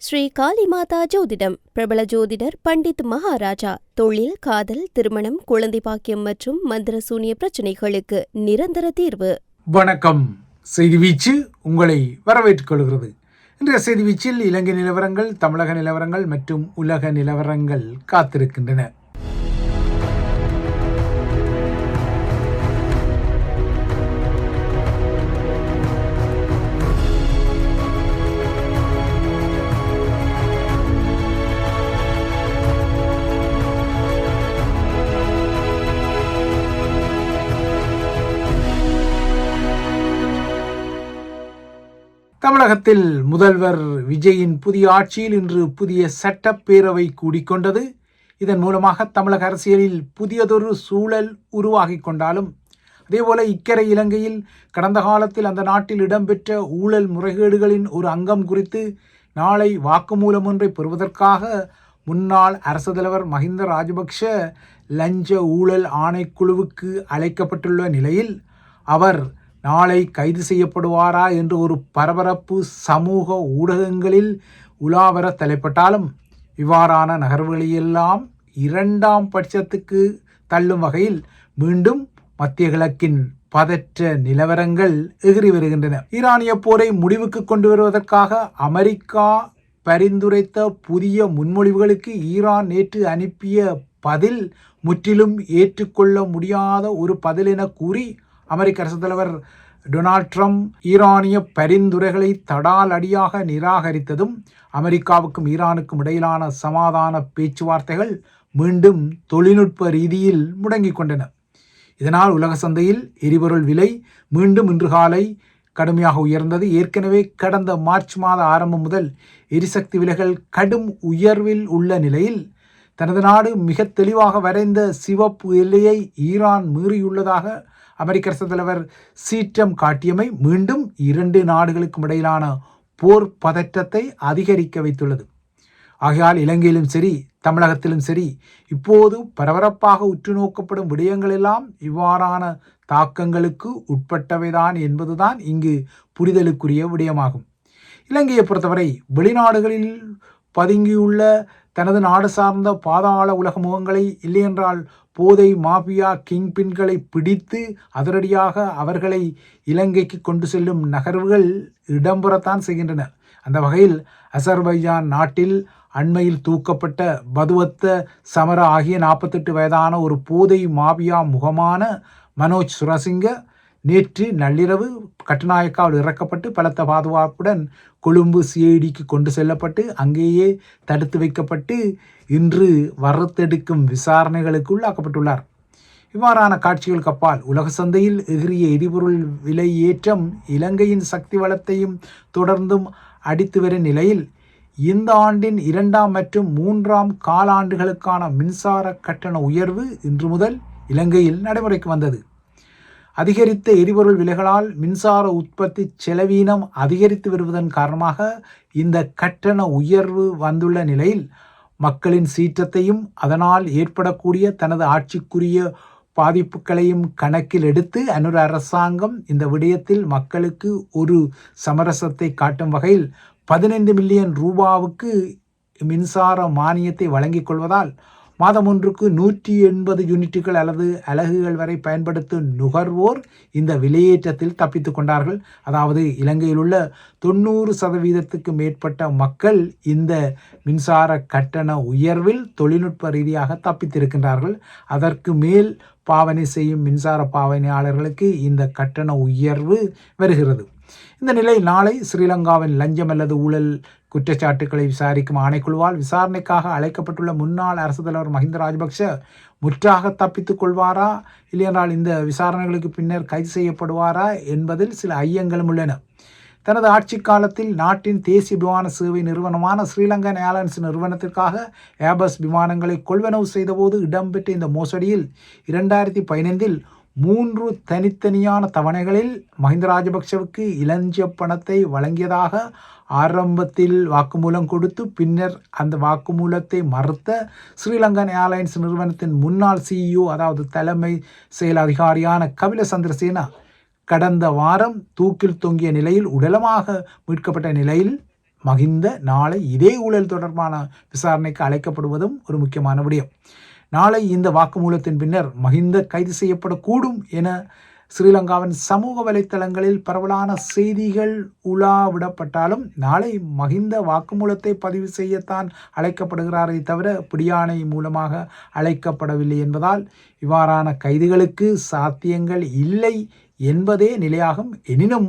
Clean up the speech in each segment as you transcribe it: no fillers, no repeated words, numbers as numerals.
ஸ்ரீ காளிமாதா ஜோதிடம் பிரபல ஜோதிடர் பண்டித் மகாராஜா. தொழில், காதல், திருமணம், குழந்தை பாக்கியம் மற்றும் மந்திர சூனிய பிரச்சனைகளுக்கு நிரந்தர தீர்வு. வணக்கம். செய்தி வீச்சு உங்களை வரவேற்றுக் கொள்கிறது. இன்றைய செய்தி வீச்சில் இலங்கை நிலவரங்கள், தமிழக நிலவரங்கள் மற்றும் உலக நிலவரங்கள் காத்திருக்கின்றன. தமிழகத்தில் முதல்வர் விஜயின் புதிய ஆட்சியில் இன்று புதிய சட்டப்பேரவை கூடிக்கொண்டது. இதன் மூலமாக தமிழக அரசியலில் புதியதொரு சூழல் உருவாகி கொண்டாலும் அதேபோல இக்கரை இலங்கையில் கடந்த காலத்தில் அந்த நாட்டில் இடம்பெற்ற ஊழல் முறைகேடுகளின் ஒரு அங்கம் குறித்து நாளை வாக்குமூலம் ஒன்றை பெறுவதற்காக முன்னாள் அரசு தலைவர் மஹிந்த ராஜபக்ஷ லஞ்ச ஊழல் ஆணைக்குழுவுக்கு அழைக்கப்பட்டுள்ள நிலையில் அவர் நாளை கைது செய்யப்படுவாரா என்று ஒரு பரபரப்பு சமூக ஊடகங்களில் உலாவர தலைப்பட்டாலும் இவ்வாறான நகர்வுகளையெல்லாம் இரண்டாம் பட்சத்துக்கு தள்ளும் வகையில் மீண்டும் மத்திய கிழக்கின் பதற்ற நிலவரங்கள் எகிரி வருகின்றன. ஈரானிய போரை முடிவுக்கு கொண்டு வருவதற்காக அமெரிக்கா பரிந்துரைத்த புதிய முன்மொழிவுகளுக்கு ஈரான் நேற்று அனுப்பிய பதில் முற்றிலும் ஏற்றுக்கொள்ள முடியாத ஒரு பதில் என கூறி அமெரிக்க அரசு தலைவர் டொனால்ட் ட்ரம்ப் ஈரானிய பரிந்துரைகளை தடால் அடியாக நிராகரித்ததும் அமெரிக்காவுக்கும் ஈரானுக்கும் இடையிலான சமாதான பேச்சுவார்த்தைகள் மீண்டும் தொழில்நுட்ப ரீதியில் முடங்கிக் கொண்டன. இதனால் உலக சந்தையில் எரிபொருள் விலை மீண்டும் இன்று காலை கடுமையாக உயர்ந்தது. ஏற்கனவே கடந்த மார்ச் மாத ஆரம்பம் முதல் எரிசக்தி விலைகள் கடும் உயர்வில் உள்ள நிலையில் தனது நாடு மிக தெளிவாக வரைந்த சிவப்பு எல்லையை ஈரான் மீறியுள்ளதாக அமெரிக்க அரசு தலைவர் சீற்றம் காட்டியமை மீண்டும் இரண்டு நாடுகளுக்கும் இடையிலான போர் பதற்றத்தை அதிகரிக்க வைத்துள்ளது. ஆகையால் இலங்கையிலும் சரி தமிழகத்திலும் சரி இப்போது பரபரப்பாக உற்று நோக்கப்படும் விடயங்கள் எல்லாம் இவ்வாறான தாக்கங்களுக்கு உட்பட்டவைதான் என்பதுதான் இங்கு புரிதலுக்குரிய விடயமாகும். இலங்கையை பொறுத்தவரை வெளிநாடுகளில் பதுங்கியுள்ள தனது நாடு சார்ந்த பாதாள உலக முகங்களை இல்லையென்றால் போதை மாஃபியா கிங்பின்களை பிடித்து அதிரடியாக அவர்களை இலங்கைக்கு கொண்டு செல்லும் நகர்வுகள் இடம்பெறத்தான் செய்கின்றன. அந்த வகையில் அசர்பைஜான் நாட்டில் அண்மையில் தூக்கப்பட்ட பதுவத்த சமர ஆகிய 48 வயதான ஒரு போதை மாஃபியா முகமான மனோஜ் சுரசிங்க நேற்று நள்ளிரவு கட்டுநாயக்காவில் இறக்கப்பட்டு பலத்த பாதுகாப்புடன் கொழும்பு சிஐடிக்கு கொண்டு செல்லப்பட்டு அங்கேயே தடுத்து வைக்கப்பட்டு இன்று வறுத்தெடுக்கும் விசாரணைகளுக்கு உள்ளாக்கப்பட்டுள்ளார். இவ்வாறான காட்சிகளுக்கு அப்பால் உலக சந்தையில் எகிரிய எரிபொருள் விலை ஏற்றம் இலங்கையின் சக்தி வளத்தையும் தொடர்ந்தும் அடித்து வரும் நிலையில் இந்த ஆண்டின் 2ஆம் மற்றும் 3ஆம் காலாண்டுகளுக்கான மின்சார கட்டண உயர்வு இன்று முதல் இலங்கையில் நடைமுறைக்கு வந்தது. அதிகரித்த எரிபொருள் விலைகளால் மின்சார உற்பத்தி செலவீனம் அதிகரித்து வருவதன் காரணமாக இந்த கட்டண உயர்வு வந்துள்ள நிலையில் மக்களின் சீற்றத்தையும் அதனால் ஏற்படக்கூடிய தனது ஆட்சிக்குரிய பாதிப்புகளையும் கணக்கில் எடுத்து அனுர அரசாங்கம் இந்த விடயத்தில் மக்களுக்கு ஒரு சமரசத்தை காட்டும் வகையில் 15 மில்லியன் ரூபாவுக்கு மின்சார மானியத்தை வழங்கிக் கொள்வதால் மாதம் ஒன்றுக்கு 180 யூனிட்டுகள் அல்லது அலகுகள் வரை பயன்படுத்தும் நுகர்வோர் இந்த விலையேற்றத்தில் தப்பித்து கொண்டார்கள். அதாவது இலங்கையில் உள்ள 90% மேற்பட்ட மக்கள் இந்த மின்சார கட்டண உயர்வில் தொழில்நுட்ப ரீதியாக தப்பித்திருக்கின்றார்கள். அதற்கு மேல் பாவனை செய்யும் மின்சார பாவனையாளர்களுக்கு இந்த கட்டண உயர்வு வருகிறது. இந்த நிலை நாளை ஸ்ரீலங்காவின் லஞ்சம் அல்லது ஊழல் குற்றச்சாட்டுக்களை விசாரிக்கும் ஆணைக்குழுவால் விசாரணைக்காக அழைக்கப்பட்டுள்ள முன்னாள் அரசு தலைவர் மஹிந்த ராஜபக்ஷ முற்றாக தப்பித்துக் கொள்வாரா இல்லையென்றால் இந்த விசாரணைகளுக்கு பின்னர் கைது செய்யப்படுவாரா என்பதில் சில ஐயங்களும் உள்ளன. தனது ஆட்சி காலத்தில் நாட்டின் தேசிய விமான சேவை நிறுவனமான ஸ்ரீலங்கன் ஏர்லைன்ஸ் நிறுவனத்திற்காக ஏர்பஸ் விமானங்களை கொள்வனவு செய்தபோது இடம்பெற்ற இந்த மோசடியில் 2015 3 தனித்தனியான தவணைகளில் மஹிந்த ராஜபக்ஷவுக்கு இளஞ்ச பணத்தை வழங்கியதாக ஆரம்பத்தில் வாக்குமூலம் கொடுத்து பின்னர் அந்த வாக்குமூலத்தை மறுத்த ஸ்ரீலங்கன் ஏர்லைன்ஸ் நிறுவனத்தின் முன்னாள் சிஇஓ அதாவது தலைமை செயல் அதிகாரியான கபில சந்திரசேனா கடந்த வாரம் தூக்கில் தொங்கிய நிலையில் உடலமாக மீட்கப்பட்ட நிலையில் மகிந்த நாளை இதே ஊழல் தொடர்பான விசாரணைக்கு அழைக்கப்படுவதும் ஒரு முக்கியமான விடயம். நாளை இந்த வாக்குமூலத்தின் பின்னர் மகிந்த கைது செய்யப்படக்கூடும் என ஸ்ரீலங்காவின் சமூக வலைத்தளங்களில் பரவலான செய்திகள் உலாவிடப்பட்டாலும் நாளை மகிந்த வாக்குமூலத்தை பதிவு செய்யத்தான் அழைக்கப்படுகிறாரே தவிர பிடியாணை மூலமாக அழைக்கப்படவில்லை என்பதால் இவ்வாறான கைதுகளுக்கு சாத்தியங்கள் இல்லை என்பதே நிலையாகும். எனினும்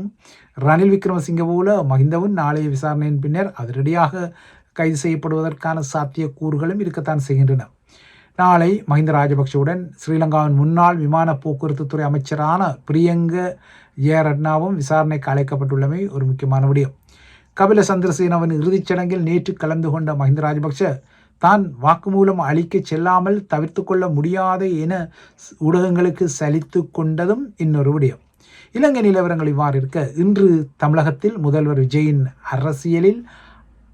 ரணில் விக்ரமசிங்க போல மகிந்தவும் நாளைய விசாரணையின் பின்னர் அதிரடியாக கைது செய்யப்படுவதற்கான சாத்தியக்கூறுகளும் இருக்கத்தான் செய்கின்றன. நாளை மஹிந்த ராஜபக்சவுடன் ஸ்ரீலங்காவின் முன்னாள் விமான போக்குவரத்து துறை அமைச்சரான பிரியங்க ஜெயரட்னாவும் விசாரணைக்கு அழைக்கப்பட்டுள்ளமை ஒரு முக்கியமான விடயம். கபில சந்திரசேனவின் இறுதிச் சடங்கில் நேற்று கலந்து கொண்ட மஹிந்த ராஜபக்ச தான் வாக்குமூலம் அளிக்க செல்லாமல் தவிர்த்து கொள்ள முடியாது என ஊடகங்களுக்கு சலித்து கொண்டதும் இன்னொரு விடயம். இலங்கை நிலவரங்கள் இவ்வாறு இருக்க, இன்று தமிழகத்தில் முதல்வர் விஜயின் அரசியலில்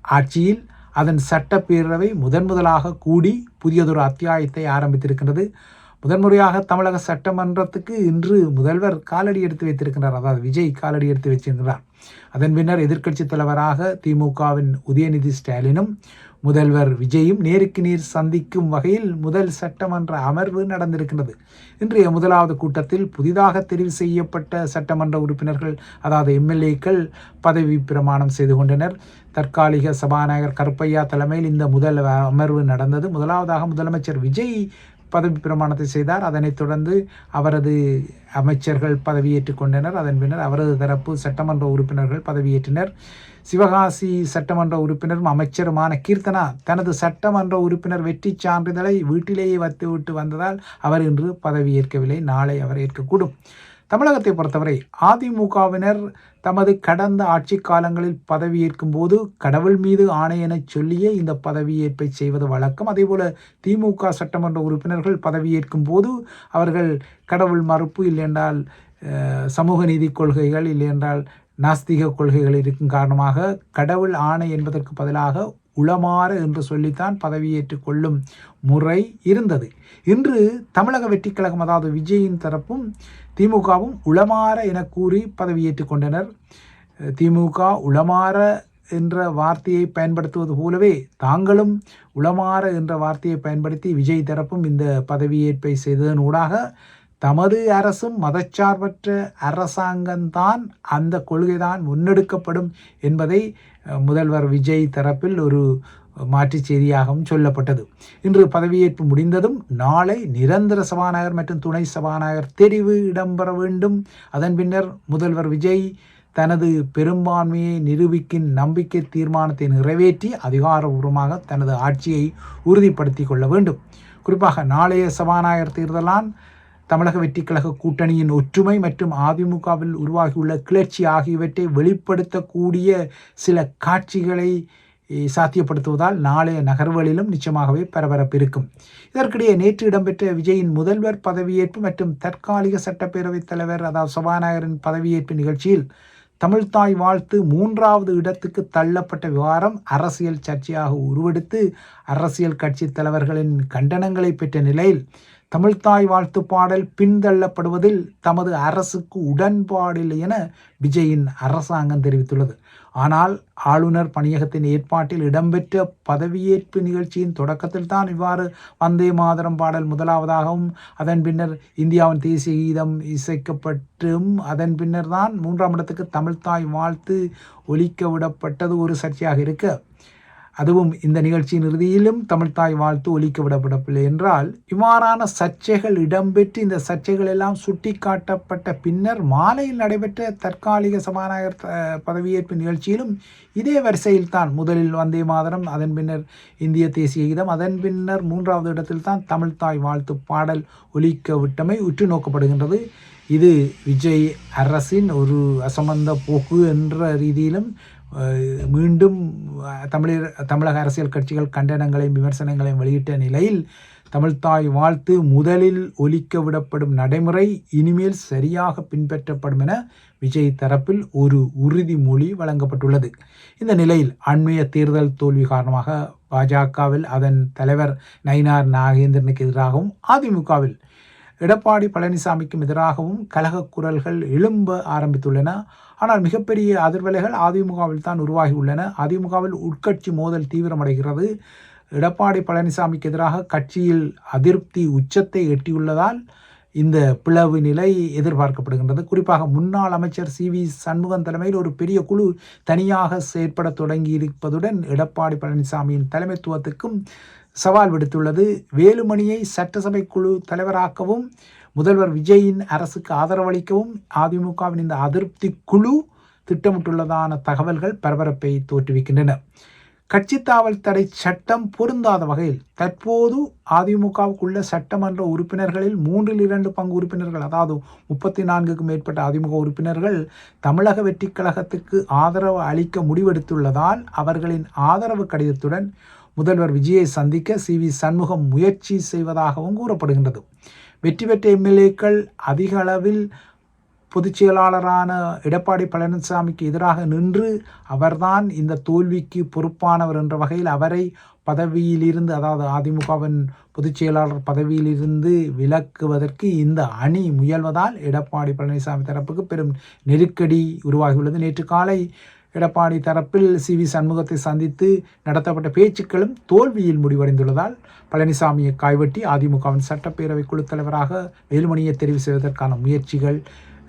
ஆட்சியில் அதன் சட்டப்பேரவை முதலாக கூடி புதியதொரு அத்தியாயத்தை ஆரம்பித்திருக்கின்றது. முதன்முறையாக தமிழக சட்டமன்றத்துக்கு இன்று முதல்வர் காலடி எடுத்து வைத்திருக்கின்றார். அதாவது விஜய் காலடி எடுத்து வச்சிருக்கிறார். அதன் பின்னர் எதிர்க்கட்சித் தலைவராக திமுகவின் உதயநிதி ஸ்டாலினும் முதல்வர் விஜயும் நேருக்கு நேர் சந்திக்கும் வகையில் முதல் சட்டமன்ற அமர்வு நடந்திருக்கின்றது. இன்றைய முதலாவது கூட்டத்தில் புதிதாக தெரிவு செய்யப்பட்ட சட்டமன்ற உறுப்பினர்கள், அதாவது எம்எல்ஏக்கள் பதவி பிரமாணம் செய்து கொண்டனர். தற்காலிக சபாநாயகர் கருப்பையா தலைமையில் இந்த முதல் அமர்வு நடந்தது. முதலாவதாக முதலமைச்சர் விஜய் பதவி பிரமாணத்தை செய்தார். அதனைத் தொடர்ந்து அவரது அமைச்சர்கள் பதவியேற்றுக் கொண்டனர். அதன் பின்னர் அவரது தரப்பு சட்டமன்ற உறுப்பினர்கள் பதவியேற்றனர். சிவகாசி சட்டமன்ற உறுப்பினரும் அமைச்சருமான கீர்த்தனா தனது சட்டமன்ற உறுப்பினர் வெற்றி சான்றிதழை வீட்டிலேயே வைத்துவிட்டு வந்ததால் அவர் இன்று பதவியேற்கவில்லை. நாளை அவர் ஏற்கக்கூடும். தமிழகத்தை பொறுத்தவரை அதிமுகவினர் தமது கடந்த ஆட்சி காலங்களில் பதவியேற்கும் போது கடவுள் மீது ஆணை என சொல்லியே இந்த பதவியேற்பை செய்வது வழக்கம். அதேபோல திமுக சட்டமன்ற உறுப்பினர்கள் பதவியேற்கும் போது அவர்கள் கடவுள் மறுப்பு, இல்லையென்றால் சமூக நீதி கொள்கைகள், இல்லையென்றால் நாஸ்திக கொள்கைகள் இருக்கும் காரணமாக கடவுள் ஆணை என்பதற்கு பதிலாக உளமாற என்று சொல்லித்தான் பதவியேற்றுக் கொள்ளும் முறை இருந்தது. இன்று தமிழக வெற்றிக் கழகம், அதாவது விஜயின் தரப்பும் திமுகவும் உளமாற என கூறி பதவியேற்றுக் கொண்டனர். திமுக உளமாற என்ற வார்த்தையை பயன்படுத்துவது போலவே தாங்களும் உளமாற என்ற வார்த்தையை பயன்படுத்தி விஜய் தரப்பும் இந்த பதவியேற்பை செய்ததன் ஊடாக தமது அரசும் மதச்சார்பற்ற அரசாங்கம்தான், அந்த கொள்கைதான் முன்னெடுக்கப்படும் என்பதை முதல்வர் விஜய் தரப்பில் ஒரு மாற்றுச் செய்தியாகவும் சொல்லப்பட்டது. இன்று பதவியேற்பு முடிந்ததும் நாளை நிரந்தர சபாநாயகர் மற்றும் துணை சபாநாயகர் தெரிவு இடம்பெற வேண்டும். அதன் பின்னர் முதல்வர் விஜய் தனது பெரும்பான்மையை நிரூபிக்கும் நம்பிக்கை தீர்மானத்தை நிறைவேற்றி அதிகாரபூர்வமாக தனது ஆட்சியை உறுதிப்படுத்தி கொள்ள வேண்டும். குறிப்பாக நாளைய சபாநாயகர் தேர்தலான் தமிழக வெற்றிக் கழக கூட்டணியின் ஒற்றுமை மற்றும் அதிமுகவில் உருவாகியுள்ள கிளர்ச்சி ஆகியவற்றை வெளிப்படுத்தக்கூடிய சில காட்சிகளை சாத்தியப்படுத்துவதால் நாளைய நகர்வுகளிலும் நிச்சயமாகவே பரபரப்பு இருக்கும். இதற்கிடையே நேற்று இடம்பெற்ற விஜயின் முதல்வர் பதவியேற்பு மற்றும் தற்காலிக சட்டப்பேரவைத் தலைவர், அதாவது சபாநாயகரின் பதவியேற்பு நிகழ்ச்சியில் தமிழ்தாய் வாழ்த்து 3வது இடத்துக்கு தள்ளப்பட்ட விவகாரம் அரசியல் சர்ச்சையாக உருவெடுத்து அரசியல் கட்சி தலைவர்களின் கண்டனங்களை பெற்ற நிலையில் தமிழ்தாய் வாழ்த்து பாடல் பின்தள்ளப்படுவதில் தமது அரசுக்கு உடன்பாடில்லை என விஜயின் அரசாங்கம் தெரிவித்துள்ளது. ஆனால் ஆளுநர் பணியகத்தின் ஏற்பாட்டில் இடம்பெற்ற பதவியேற்பு நிகழ்ச்சியின் தொடக்கத்தில் தான் இவ்வாறு வந்தே மாதரம் பாடல் முதலாவதாகவும், அதன் பின்னர் இந்தியாவின் தேசிய கீதம் இசைக்கப்பட்டும், அதன் பின்னர் தான் 3ஆம் இடத்துக்கு தமிழ்தாய் வாழ்த்து ஒலிக்க விடப்பட்டது ஒரு சர்ச்சையாக இருக்க, அதுவும் இந்த நிகழ்ச்சியின் இறுதியிலும் தமிழ்தாய் வாழ்த்து ஒலிக்க விடப்படவில்லை என்றால், இவ்வாறான சர்ச்சைகள் இடம்பெற்று இந்த சர்ச்சைகள் எல்லாம் சுட்டி காட்டப்பட்ட பின்னர் மாலையில் நடைபெற்ற தற்காலிக சபாநாயகர் பதவியேற்பு நிகழ்ச்சியிலும் இதே வரிசையில் தான் முதலில் வந்தே மாதரம், அதன் பின்னர் இந்திய தேசிய கீதம், அதன் பின்னர் 3வது இடத்தில் தான் தமிழ்தாய் வாழ்த்து பாடல் ஒலிக்க விட்டமை உற்று நோக்கப்படுகின்றது. இது விஜய் அரசின் ஒரு அசமந்த போக்கு என்ற ரீதியிலும் மீண்டும் தமிழக அரசியல் கட்சிகள் கண்டனங்களையும் விமர்சனங்களையும் வெளியிட்ட நிலையில் தமிழ்தாய் வாழ்த்து முதலில் ஒலிக்க விடப்படும் நடைமுறை இனிமேல் சரியாக பின்பற்றப்படும் என விஜய் தரப்பில் ஒரு உறுதிமொழி வழங்கப்பட்டுள்ளது. இந்த நிலையில் அண்மைய தேர்தல் தோல்வி காரணமாக பாஜகவில் அதன் தலைவர் நயினார் நாகேந்திரனுக்கு எதிராகவும் அதிமுகவில் எடப்பாடி பழனிசாமிக்கும் எதிராகவும் கலக குரல்கள் எழும்ப ஆரம்பித்துள்ளன. ஆனால் மிகப்பெரிய அதிர்வலைகள் அதிமுகவில் தான் உருவாகியுள்ளன. அதிமுகவில் உட்கட்சி மோதல் தீவிரமடைகிறது. எடப்பாடி பழனிசாமிக்கு எதிராக கட்சியில் அதிருப்தி உச்சத்தை எட்டியுள்ளதால் இந்த பிளவு நிலை எதிர்பார்க்கப்படுகின்றது. குறிப்பாக முன்னாள் அமைச்சர் CV சண்முகம் தலைமையில் ஒரு பெரிய குழு தனியாக செயற்பட தொடங்கி இருப்பதுடன் எடப்பாடி பழனிசாமியின் தலைமைத்துவத்துக்கும் சவால் விடுத்துள்ளது. வேலுமணியை சட்டசபை குழு தலைவராக்கவும் முதல்வர் விஜயின் அரசுக்கு ஆதரவளிக்கவும் அதிமுகவின் இந்த அதிருப்தி குழு திட்டமிட்டுள்ளதான தகவல்கள் பரபரப்பை தோற்றுவிக்கின்றன. கட்சி தாவல் தடை சட்டம் பொருந்தாத வகையில் தற்போது அதிமுகவுக்குள்ள சட்டமன்ற உறுப்பினர்களில் 2/3 பங்கு உறுப்பினர்கள், அதாவது 34க்கும் மேற்பட்ட அதிமுக உறுப்பினர்கள் தமிழக வெற்றிக் கழகத்துக்கு ஆதரவு அளிக்க முடிவெடுத்துள்ளதால் அவர்களின் ஆதரவு கடிதத்துடன் முதல்வர் விஜயை சந்திக்க CV சண்முகம் முயற்சி செய்வதாகவும் கூறப்படுகின்றது. வெற்றி பெற்ற MLAக்கள் அதிக அளவில் பொதுச் செயலாளரான எடப்பாடி பழனிசாமிக்கு எதிராக நின்று அவர்தான் இந்த தோல்விக்கு பொறுப்பானவர் என்ற வகையில் அவரை பதவியிலிருந்து, அதாவது அதிமுகவின் பொதுச் செயலாளர் பதவியிலிருந்து விலக்குவதற்கு இந்த அணி முயல்வதால் எடப்பாடி பழனிசாமி தரப்புக்கு பெரும் நெருக்கடி உருவாகியுள்ளது. நேற்று காலை எடப்பாடி தரப்பில் CV சண்முகத்தை சந்தித்து நடத்தப்பட்ட பேச்சுக்களும் தோல்வியில் முடிவடைந்துள்ளதால் பழனிசாமியை காய்வெட்டி அதிமுகவின் சட்டப்பேரவை குழு தலைவராக வேலுமணியை தெரிவு செய்வதற்கான முயற்சிகள்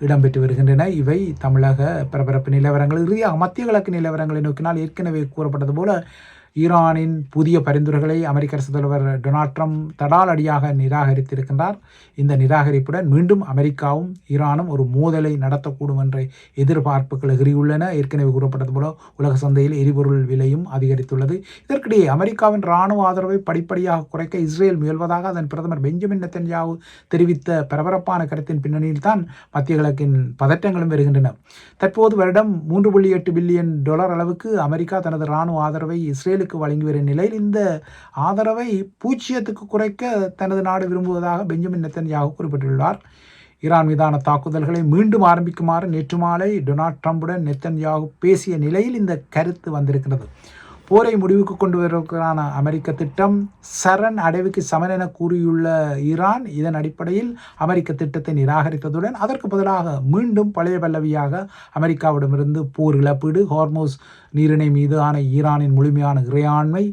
இடம்பெற்று வருகின்றன. இவை தமிழக பரபரப்பு நிலவரங்கள். இறுதியாக மத்திய கிழக்கு நிலவரங்களை நோக்கினால் ஏற்கனவே கூறப்பட்டது போல ஈரானின் புதிய பரிந்துரைகளை அமெரிக்க அரசு தலைவர் டொனால்ட் ட்ரம்ப் தடாலடியாக நிராகரித்திருக்கின்றார். இந்த நிராகரிப்புடன் மீண்டும் அமெரிக்காவும் ஈரானும் ஒரு மோதலை நடத்தக்கூடும் என்ற எதிர்பார்ப்புகள் எகிறியுள்ளன. ஏற்கனவே கூறப்பட்டது போல உலக சந்தையில் எரிபொருள் விலையும் அதிகரித்துள்ளது. இதற்கிடையே அமெரிக்காவின் இராணுவ ஆதரவை படிப்படியாக குறைக்க இஸ்ரேல் முயல்வதாக அதன் பிரதமர் பெஞ்சமின் நெத்தன்யாகு தெரிவித்த பரபரப்பான கருத்தின் பின்னணியில் தான் மத்திய கிழக்கின் பதற்றங்களும் வருகின்றன. தற்போது வருடம் $3.8 பில்லியன் அளவுக்கு அமெரிக்கா தனது இராணுவ ஆதரவை இஸ்ரேலுக்கு வழங்கி வரும் நிலையில் இந்த ஆதரவை 0க்கு குறைக்க தனது நாடு விரும்புவதாக பெஞ்சமின் நெத்தன்யாகு குறிப்பிட்டுள்ளார். ஈரான் மீதான தாக்குதல்களை மீண்டும் ஆரம்பிக்குமாறு நேற்று மாலை டொனால்ட் ட்ரம்புடன் நெத்தன்யாகு பேசிய நிலையில் இந்த கருத்து வந்திருக்கிறது. போரை முடிவுக்கு கொண்டு வருவதற்கான அமெரிக்க திட்டம் சரண் அடைவுக்கு சமன் என கூறியுள்ள ஈரான் இதன் அடிப்படையில் அமெரிக்க திட்டத்தை நிராகரித்ததுடன் அதற்கு பதிலாக மீண்டும் பழைய பல்லவியாக அமெரிக்காவிடமிருந்து போர் இழப்பீடு, ஹார்மோஸ் நீரிணை மீதான ஈரானின் முழுமையான இறையாண்மை,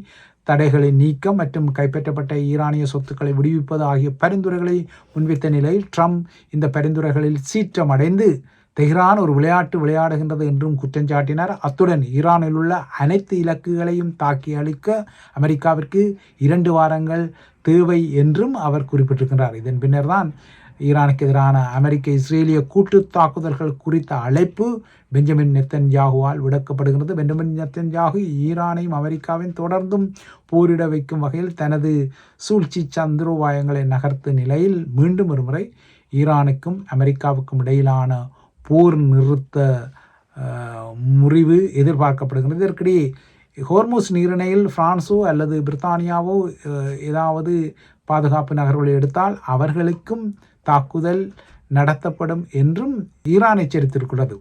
தடைகளின் நீக்கம் மற்றும் கைப்பற்றப்பட்ட ஈரானிய சொத்துக்களை விடுவிப்பது ஆகிய பரிந்துரைகளை முன்வைத்த நிலையில் ட்ரம்ப் இந்த பரிந்துரைகளில் சீற்றமடைந்து தெஹ்ரான் ஒரு விளையாட்டு விளையாடுகின்றது என்றும் குற்றஞ்சாட்டினார். அத்துடன் ஈரானில் உள்ள அனைத்து இலக்குகளையும் தாக்கி அளிக்க அமெரிக்காவிற்கு 2 வாரங்கள் தேவை என்றும் அவர் குறிப்பிட்டிருக்கின்றார். இதன் பின்னர் தான் ஈரானுக்கு எதிரான அமெரிக்க இஸ்ரேலிய கூட்டு தாக்குதல்கள் குறித்த அழைப்பு பெஞ்சமின் நெத்தன்யாகுவால் விடுக்கப்படுகிறது. பெஞ்சமின் நெத்தன்யாகு ஈரானையும் அமெரிக்காவையும் தொடர்ந்தும் போரிட வைக்கும் வகையில் தனது சூழ்ச்சி சந்திரோபாயங்களை நகர்த்தும் நிலையில் மீண்டும் ஒருமுறை ஈரானுக்கும் அமெரிக்காவுக்கும் இடையிலான போர் நிறுத்த முறிவு எதிர்பார்க்கப்படுகிறது. இதற்கிடையே ஹோர்மூஸ் நீரிணையில் பிரான்ஸோ அல்லது பிரித்தானியாவோ ஏதாவது பாதுகாப்பு நகர்வுகளை எடுத்தால் அவர்களுக்கும் தாக்குதல் நடத்தப்படும் என்றும் ஈரான் எச்சரித்திருக்கிறது.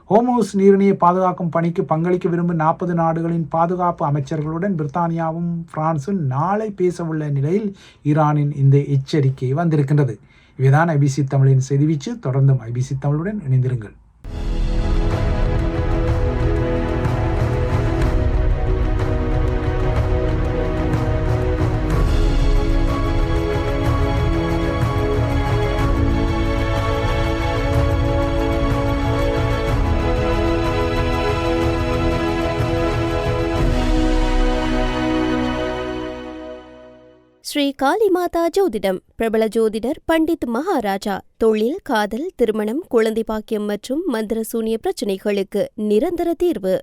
ஹோர்மூஸ் நீரிணையை பாதுகாக்கும் பணிக்கு பங்களிக்க விரும்பும் 40 நாடுகளின் பாதுகாப்பு அமைச்சர்களுடன் பிரித்தானியாவும் பிரான்சும் நாளை பேசவுள்ள நிலையில் ஈரானின் இந்த எச்சரிக்கை வந்திருக்கின்றது. இவைதான் IBC தமிழின் செய்திவீச்சு. தொடர்ந்தும் IBC தமிழுடன் இணைந்திருங்கள். ஸ்ரீ காளிமாதா ஜோதிடம். பிரபல ஜோதிடர் பண்டித் மகாராஜா. தொழில், காதல், திருமணம், குழந்தை பாக்கியம் மற்றும் மந்திர சூனிய பிரச்சினைகளுக்கு நிரந்தர தீர்வு.